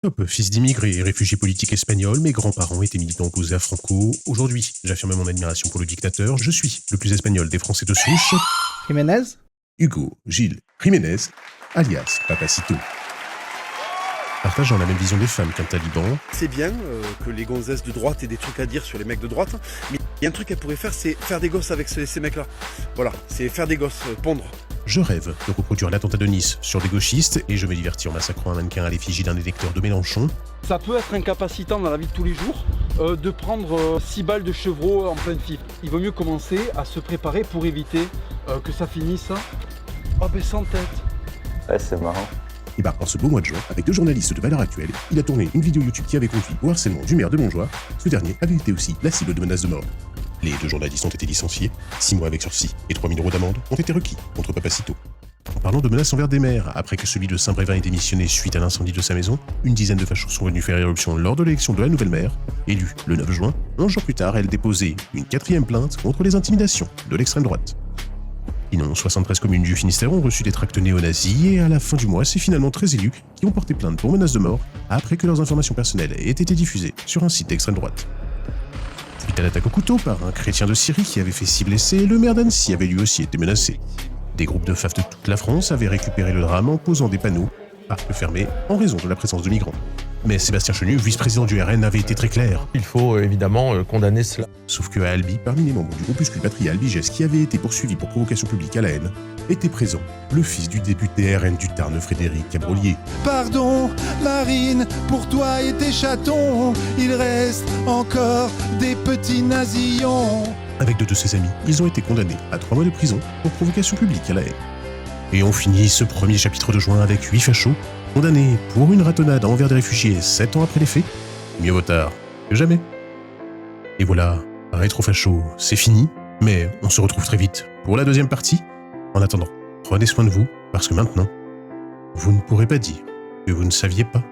Hop, fils d'immigrés et réfugiés politiques espagnols, mes grands-parents étaient militants opposés à Franco. Aujourd'hui, j'affirme mon admiration pour le dictateur. Je suis le plus espagnol des Français de souche, Jiménez? Hugo Gilles Jiménez, alias Papacito. Partageant la même vision des femmes qu'un taliban, C'est bien que les gonzesses de droite aient des trucs à dire sur les mecs de droite, mais il y a un truc qu'elles pourraient faire, c'est faire des gosses avec ces mecs-là. Voilà, c'est faire des gosses, pondre. je rêve de reproduire l'attentat de Nice sur des gauchistes et je me divertis en massacrant un mannequin à l'effigie d'un électeur de Mélenchon. Ça peut être incapacitant dans la vie de tous les jours de prendre 6 balles de chevreau en pleine file. Il vaut mieux commencer à se préparer pour éviter que ça finisse sans tête. Ouais, c'est marrant. Et en ce beau mois de juin, avec deux journalistes de Valeurs Actuelles, il a tourné une vidéo YouTube qui avait conduit au harcèlement du maire de Montjoie. Ce dernier avait été aussi la cible de menaces de mort. Les deux journalistes ont été licenciés, 6 mois avec sursis et 3 000 € d'amende ont été requis contre Papacito. En parlant de menaces envers des maires, après que celui de Saint-Brévin ait démissionné suite à l'incendie de sa maison, une dizaine de fachos sont venus faire éruption lors de l'élection de la nouvelle maire. Élue le 9 juin, 11 jours plus tard, elle déposait une 4e plainte contre les intimidations de l'extrême droite. Sinon, 73 communes du Finistère ont reçu des tracts néo-nazis et à la fin du mois, c'est finalement 13 élus qui ont porté plainte pour menaces de mort après que leurs informations personnelles aient été diffusées sur un site d'extrême droite. Suite à l'attaque au couteau par un chrétien de Syrie qui avait fait 6 blessés, le maire d'Annecy avait lui aussi été menacé. Des groupes de FAF de toute la France avaient récupéré le drame en posant des panneaux « Parc fermé » en raison de la présence de migrants. Mais Sébastien Chenu, vice-président du RN, avait été très clair. Il faut évidemment condamner cela. Sauf que à Albi, parmi les membres du groupuscule Patria Albigès qui avait été poursuivi pour provocation publique à la haine, était présent le fils du député RN du Tarn, Frédéric Cabrolier. Pardon, Marine, pour toi et tes chatons, il reste encore des petits nasillons. Avec 2 de ses amis, ils ont été condamnés à 3 mois de prison pour provocation publique à la haine. Et on finit ce premier chapitre de juin avec 8 fachos, condamnés pour une ratonnade envers des réfugiés 7 ans après les faits. Mieux vaut tard que jamais. Et voilà, Rétro-Facho, c'est fini, mais on se retrouve très vite pour la 2e partie. En attendant, prenez soin de vous, parce que maintenant, vous ne pourrez pas dire que vous ne saviez pas.